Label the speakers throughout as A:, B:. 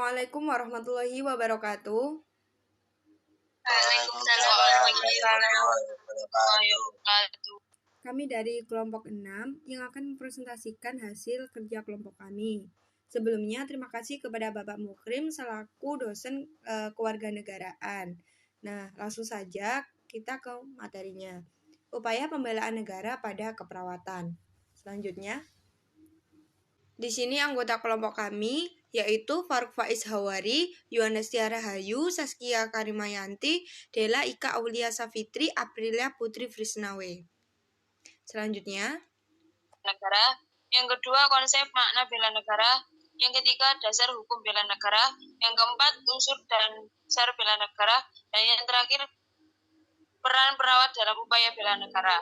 A: Assalamualaikum warahmatullahi wabarakatuh.
B: Waalaikumsalam warahmatullahi wabarakatuh.
A: Kami dari kelompok 6 yang akan mempresentasikan hasil kerja kelompok kami. Sebelumnya, terima kasih kepada Bapak Mukrim selaku dosen kewarganegaraan. Nah, langsung saja kita ke materinya. Upaya pembelaan negara pada keperawatan. Selanjutnya, di sini anggota kelompok kami yaitu Faruk Faiz Hawari, Yohanes Tiara Hayu, Saskia Karimayanti, Dela Ika Aulia Safitri, Aprilia Putri Frisnawe. Selanjutnya,
B: negara. Yang kedua, konsep makna bela negara. Yang ketiga, dasar hukum bela negara. Yang keempat, unsur dan dasar bela negara. Dan yang terakhir, peran perawat dalam upaya bela negara.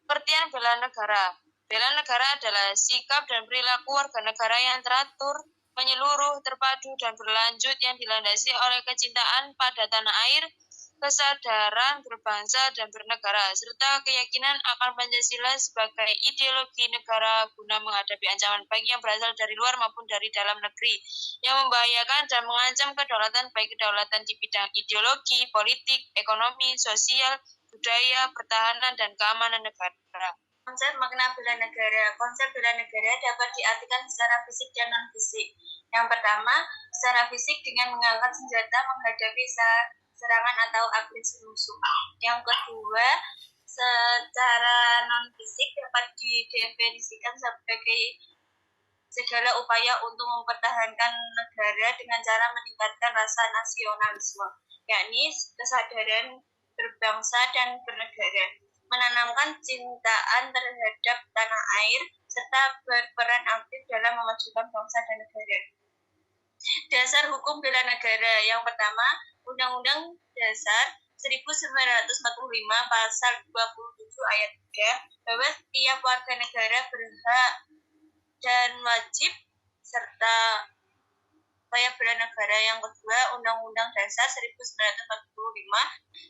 B: Pengertian bela negara. Bela negara adalah sikap dan perilaku warga negara yang teratur, menyeluruh, terpadu, dan berlanjut yang dilandasi oleh kecintaan pada tanah air, kesadaran berbangsa dan bernegara, serta keyakinan akan Pancasila sebagai ideologi negara guna menghadapi ancaman baik yang berasal dari luar maupun dari dalam negeri, yang membahayakan dan mengancam kedaulatan baik kedaulatan di bidang ideologi, politik, ekonomi, sosial, budaya, pertahanan, dan keamanan negara. Konsep makna bela negara. Konsep bela negara dapat diartikan secara fisik dan non-fisik. Yang pertama, secara fisik dengan mengangkat senjata menghadapi serangan atau agresi musuh. Yang kedua, secara non-fisik dapat didefinisikan sebagai segala upaya untuk mempertahankan negara dengan cara meningkatkan rasa nasionalisme, yakni kesadaran berbangsa dan bernegara, menanamkan cintaan terhadap tanah air, serta berperan aktif dalam memajukan bangsa dan negara. Dasar hukum bela negara. Yang pertama, Undang-Undang Dasar 1945 pasal 27 ayat 3 bahwa setiap warga negara berhak dan wajib serta upaya bela negara. Yang kedua, Undang-Undang Dasar 1945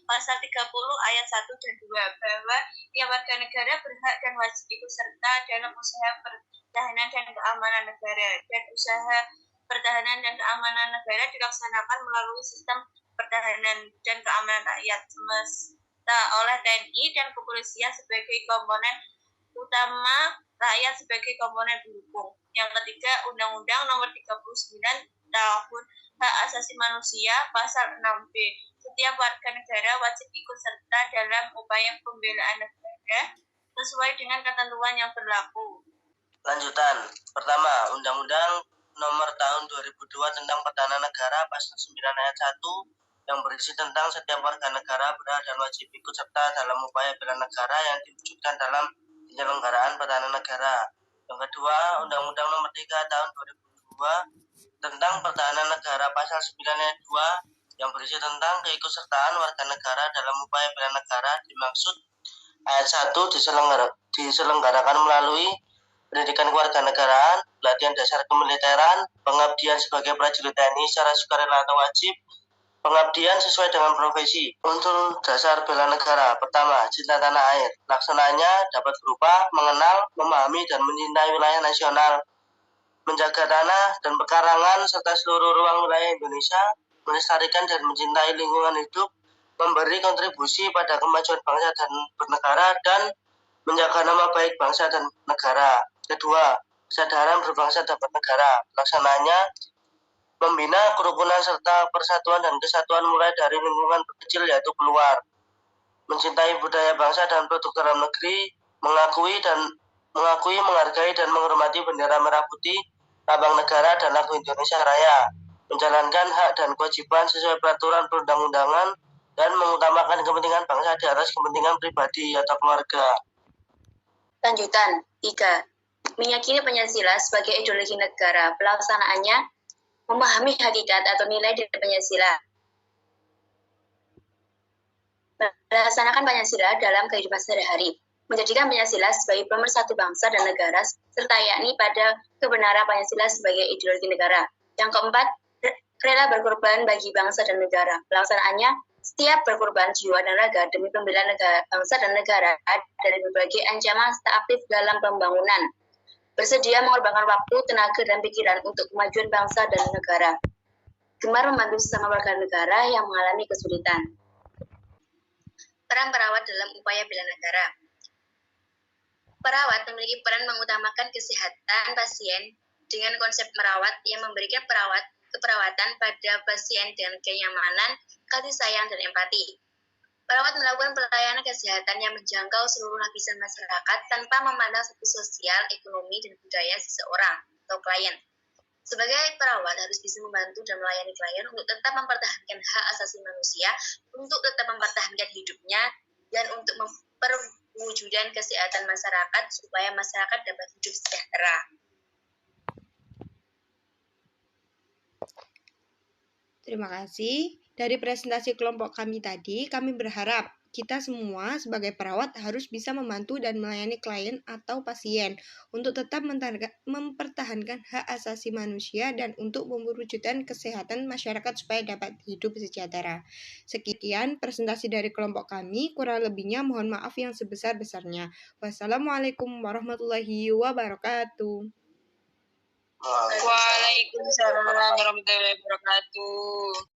B: pasal 30 ayat 1 dan 2 bahwa tiap warga negara berhak dan wajib ikut serta dalam usaha pertahanan dan keamanan negara, dan usaha pertahanan dan keamanan negara dilaksanakan melalui sistem pertahanan dan keamanan rakyat semesta oleh TNI dan kepolisian sebagai komponen utama, rakyat sebagai komponen pendukung. Yang ketiga, Undang-Undang Nomor 39 Tahun Hak Asasi Manusia pasal 6B. Setiap warga negara wajib ikut serta dalam upaya pembelaan negara sesuai dengan ketentuan yang berlaku.
C: Lanjutan. Pertama, Undang-Undang Nomor Tahun 2002 tentang Pertahanan Negara pasal 9 ayat 1 yang berisi tentang setiap warga negara berhak dan wajib ikut serta dalam upaya bela negara yang diwujudkan dalam penyelenggaraan pertahanan negara. Yang kedua, Undang-Undang Nomor 3 Tahun 2002 tentang Pertahanan Negara pasal 9 ayat 2 yang berisi tentang keikutsertaan warga negara dalam upaya bela negara dimaksud ayat 1 diselenggarakan melalui pendidikan kewarganegaraan, pelatihan dasar kemiliteran, pengabdian sebagai prajurit TNI secara sukarela atau wajib, pengabdian sesuai dengan profesi. Unsur dasar bela negara. Pertama, cinta tanah air. Laksananya dapat berupa mengenal, memahami, dan mencintai wilayah nasional, menjaga tanah dan pekarangan serta seluruh ruang wilayah Indonesia, melestarikan dan mencintai lingkungan hidup, memberi kontribusi pada kemajuan bangsa dan bernegara, dan menjaga nama baik bangsa dan negara. Kedua, kesadaran berbangsa dan bernegara. Pelaksananya membina kerukunan serta persatuan dan kesatuan mulai dari lingkungan kecil yaitu keluar, mencintai budaya bangsa dan produk dalam negeri, mengakui, menghargai dan menghormati bendera merah putih, lambang negara dan lagu Indonesia Raya, menjalankan hak dan kewajiban sesuai peraturan perundang-undangan, dan mengutamakan kepentingan bangsa di atas kepentingan pribadi atau keluarga.
D: Lanjutan 3. Meyakini Pancasila sebagai ideologi negara. Pelaksanaannya memahami hakikat atau nilai dari Pancasila. Melaksanakan Pancasila dalam kehidupan sehari-hari. Menjadikan Pancasila sebagai pemersatu bangsa dan negara, serta yakni pada kebenaran Pancasila sebagai ideologi negara. Yang keempat, rela berkorban bagi bangsa dan negara. Pelaksanaannya, setiap berkorban jiwa dan raga demi pembelaan bangsa dan negara dari berbagai ancaman serta aktif dalam pembangunan. bersedia mengorbankan waktu, tenaga, dan pikiran untuk kemajuan bangsa dan negara. Gemar membantu sesama warga negara yang mengalami kesulitan. Peran perawat dalam upaya bela negara. Perawat memiliki peran mengutamakan kesehatan pasien dengan konsep merawat yang memberikan keperawatan pada pasien dengan kenyamanan, kasih sayang, dan empati. Perawat melakukan pelayanan kesehatan yang menjangkau seluruh lapisan masyarakat tanpa memandang status sosial, ekonomi, dan budaya seseorang atau klien. Sebagai perawat harus bisa membantu dan melayani klien untuk tetap mempertahankan hak asasi manusia, untuk tetap mempertahankan hidupnya, dan untuk memperwujudan kesehatan masyarakat supaya masyarakat dapat hidup sejahtera.
A: Terima kasih. Dari presentasi kelompok kami tadi, kami berharap kita semua sebagai perawat harus bisa membantu dan melayani klien atau pasien untuk tetap mempertahankan hak asasi manusia dan untuk mewujudkan kesehatan masyarakat supaya dapat hidup sejahtera. Sekian presentasi dari kelompok kami, kurang lebihnya mohon maaf yang sebesar-besarnya. Wassalamualaikum warahmatullahi wabarakatuh.
B: Waalaikumsalam warahmatullahi wabarakatuh.